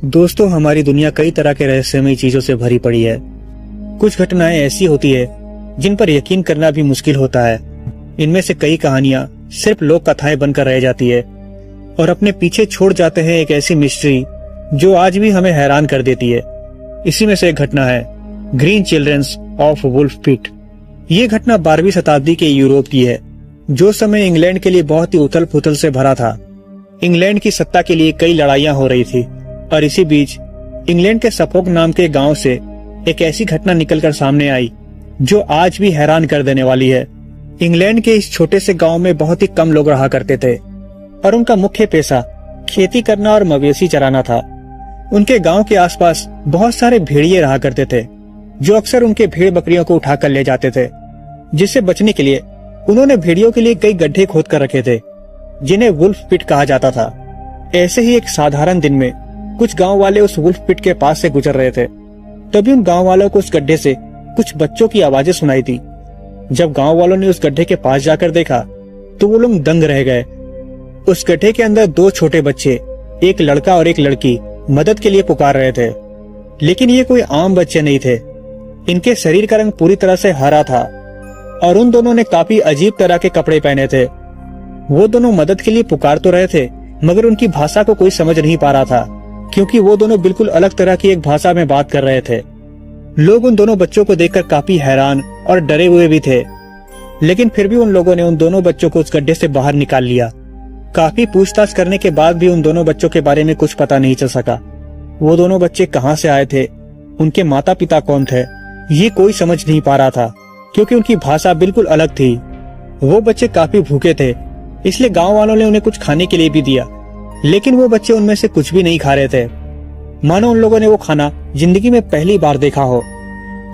दोस्तों, हमारी दुनिया कई तरह के रहस्यमयी चीजों से भरी पड़ी है। कुछ घटनाएं ऐसी होती है जिन पर यकीन करना भी मुश्किल होता है। इनमें से कई कहानियां सिर्फ लोक कथाएं बनकर रह जाती है और अपने पीछे छोड़ जाते हैं एक ऐसी मिस्ट्री जो आज भी हमें हैरान कर देती है। इसी में से एक घटना है ग्रीन चिल्ड्रंस ऑफ वुल्फ पिट। ये घटना 12वीं शताब्दी के यूरोप की है, जो समय इंग्लैंड के लिए बहुत ही उथल पुथल से भरा था। इंग्लैंड की सत्ता के लिए कई लड़ाइयां हो रही थी और इसी बीच इंग्लैंड के सफोक नाम के गांव से एक ऐसी घटना निकलकर सामने आई जो आज भी हैरान कर देने वाली है। इंग्लैंड के इस छोटे से गांव में बहुत ही कम लोग रहा करते थे और उनका मुख्य पेशा खेती करना और मवेशी चराना था। उनके गांव के आसपास बहुत सारे भेड़िए रहा करते थे जो अक्सर उनके भेड़ बकरियों को उठाकर ले जाते थे। जिससे बचने के लिए उन्होंने भेड़ियों के लिए कई गड्ढे खोद कर रखे थे जिन्हें वुल्फ पिट कहा जाता था। ऐसे ही एक साधारण दिन में कुछ गांव वाले उस वुल्फ पिट के पास से गुजर रहे थे। तभी उन गांव वालों को उस गड्ढे से कुछ बच्चों की आवाजें सुनाई दी। जब गांव वालों ने उस गड्ढे के पास जाकर देखा तो वो लोग दंग रह गए। उस गड्ढे के अंदर दो छोटे बच्चे, एक लड़का और एक लड़की, मदद के लिए पुकार रहे थे। लेकिन ये कोई आम बच्चे नहीं थे। इनके शरीर का रंग पूरी तरह से हरा था और उन दोनों ने काफी अजीब तरह के कपड़े पहने थे। वो दोनों मदद के लिए पुकार तो रहे थे मगर उनकी भाषा को कोई समझ नहीं पा रहा था, क्योंकि वो दोनों बिल्कुल अलग तरह की एक भाषा में बात कर रहे थे। लोग उन दोनों बच्चों को देखकर काफी हैरान और डरे हुए भी थे, लेकिन फिर भी उन लोगों ने उन दोनों बच्चों को उस गड्ढे से बाहर निकाल लिया। काफी पूछताछ करने के बाद भी उन दोनों बच्चों के बारे में कुछ पता नहीं चल सका। वो दोनों बच्चे कहाँ से आए थे, उनके माता पिता कौन थे, ये कोई समझ नहीं पा रहा था, क्योंकि उनकी भाषा बिल्कुल अलग थी। वो बच्चे काफी भूखे थे, इसलिए गांव वालों ने उन्हें कुछ खाने के लिए भी दिया, लेकिन वो बच्चे उनमें से कुछ भी नहीं खा रहे थे, मानो उन लोगों ने वो खाना जिंदगी में पहली बार देखा हो।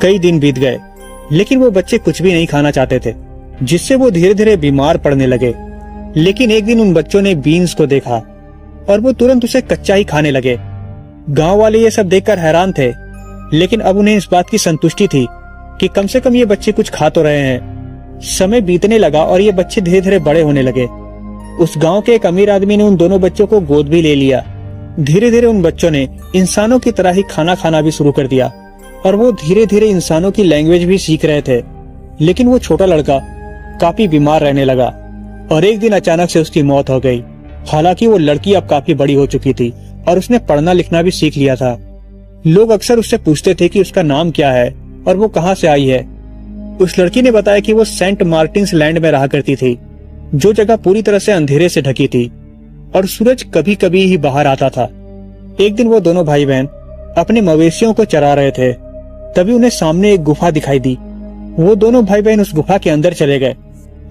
कई दिन बीत गए लेकिन वो बच्चे कुछ भी नहीं खाना चाहते थे, जिससे वो धीरे धीरे बीमार पड़ने लगे। लेकिन एक दिन उन बच्चों ने बीन्स को देखा और वो तुरंत उसे कच्चा ही खाने लगे। गांव वाले ये सब देखकर हैरान थे, लेकिन अब उन्हें इस बात की संतुष्टि थी कि कम से कम ये बच्चे कुछ खा तो रहे हैं। समय बीतने लगा और ये बच्चे धीरे धीरे बड़े होने लगे। उस गांव के एक अमीर आदमी ने उन दोनों बच्चों को गोद भी ले लिया। धीरे धीरे उन बच्चों ने इंसानों की तरह ही खाना खाना भी शुरू कर दिया और वो धीरे धीरे इंसानों की लैंग्वेज भी सीख रहे थे। लेकिन वो छोटा लड़का काफी बीमार रहने लगा और एक दिन अचानक से उसकी मौत हो गई। हालांकि वो लड़की अब काफी बड़ी हो चुकी थी और उसने पढ़ना लिखना भी सीख लिया था। लोग अक्सर उससे पूछते थे कि उसका नाम क्या है और वो कहाँ से आई है। उस लड़की ने बताया कि वो सेंट मार्टिन्स लैंड में रहा करती थी, जो जगह पूरी तरह से अंधेरे से ढकी थी और सूरज कभी कभी ही बाहर आता था। एक दिन वो दोनों भाई बहन अपने मवेशियों को चरा रहे थे, तभी उन्हें सामने एक गुफा दिखाई दी। वो दोनों भाई बहन उस गुफा के अंदर चले गए,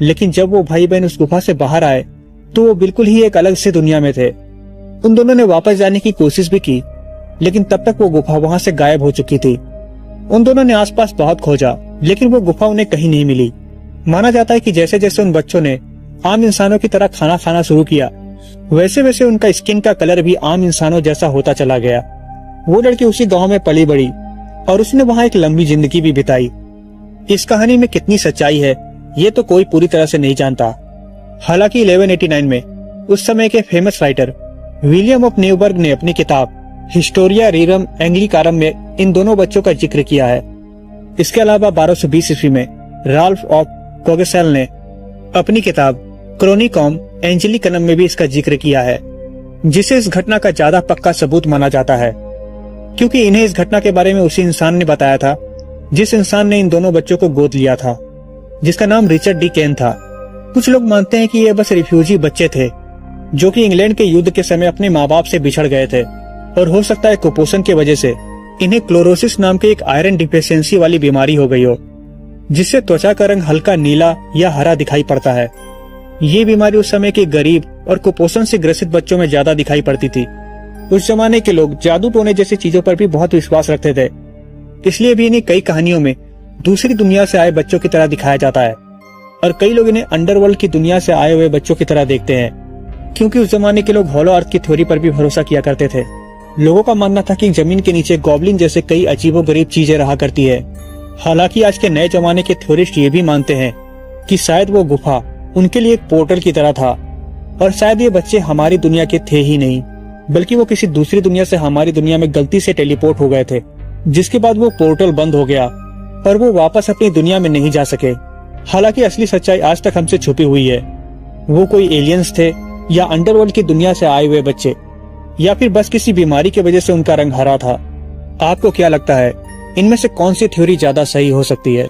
लेकिन जब वो भाई बहन उस गुफा से बाहर आए तो वो बिल्कुल ही एक अलग से दुनिया में थे। उन दोनों ने वापस जाने की कोशिश भी की, लेकिन तब तक वो गुफा वहां से गायब हो चुकी थी। उन दोनों ने आसपास बहुत खोजा, लेकिन वो गुफा उन्हें कहीं नहीं मिली। माना जाता है कि जैसे जैसे उन बच्चों ने आम इंसानों की तरह खाना खाना शुरू किया, वैसे वैसे उनका स्किन का कलर भी आम इंसानों जैसा होता चला गया। वो लड़की उसी गांव में पली बड़ी और उसने वहां एक लंबी जिंदगी भी बिताई। इस कहानी में कितनी सच्चाई है ये तो कोई पूरी तरह से नहीं जानता। हालांकि 1189 में उस समय के famous writer William of Newberg ने अपनी किताब हिस्टोरिया रीरम एंग्लिकारम में इन दोनों बच्चों का जिक्र किया है। इसके अलावा 1220 ईस्वी में राल्फ ऑफ कोगेसेल ने अपनी किताब क्रोनिकॉम एंजेलिकनम में भी इसका जिक्र किया है, जिसे इस घटना का ज्यादा पक्का सबूत माना जाता है, क्योंकि इन्हें इस घटना के बारे में उसी इंसान ने बताया था जिस इंसान ने इन दोनों बच्चों को गोद लिया था, जिसका नाम रिचर्ड डी केन था। कुछ लोग मानते हैं कि ये बस रिफ्यूजी बच्चे थे जो कि इंग्लैंड के युद्ध के समय अपने माँ बाप से बिछड़ गए थे और हो सकता है कुपोषण की वजह से इन्हें क्लोरोसिस नाम के एक आयरन डिफिशियंसी वाली बीमारी हो गई हो, जिससे त्वचा का रंग हल्का नीला या हरा दिखाई पड़ता है। ये बीमारी उस समय के गरीब और कुपोषण से ग्रसित बच्चों में ज्यादा दिखाई पड़ती थी। उस जमाने के लोग जादू टोने जैसी चीजों पर भी बहुत विश्वास रखते थे, इसलिए भी इन्हें कई कहानियों में दूसरी दुनिया से आए बच्चों की तरह दिखाया जाता है और कई लोग इन्हें अंडरवर्ल्ड की दुनिया से आए हुए बच्चों की तरह देखते हैं, क्योंकि उस जमाने के लोग हॉलो अर्थ की थ्योरी पर भी भरोसा किया करते थे। लोगों का मानना था कि जमीन के नीचे गॉब्लिन जैसे कई अजीबोगरीब चीजें रहा करती है। हालांकि आज के नए जमाने के थ्योरिस्ट ये भी मानते हैं कि शायद वो गुफा उनके लिए एक पोर्टल की तरह था और शायद ये बच्चे हमारी दुनिया के थे ही नहीं, बल्कि वो किसी दूसरी दुनिया से हमारी दुनिया में गलती से टेलीपोर्ट हो गए थे, जिसके बाद वो पोर्टल बंद हो गया और वो वापस अपनी दुनिया में नहीं जा सके। हालांकि असली सच्चाई आज तक हमसे छुपी हुई है। वो कोई एलियंस थे, या अंडरवर्ल्ड की दुनिया से आए हुए बच्चे, या फिर बस किसी बीमारी की वजह से उनका रंग हरा था। आपको क्या लगता है, इनमें से कौन सी थ्योरी ज्यादा सही हो सकती है?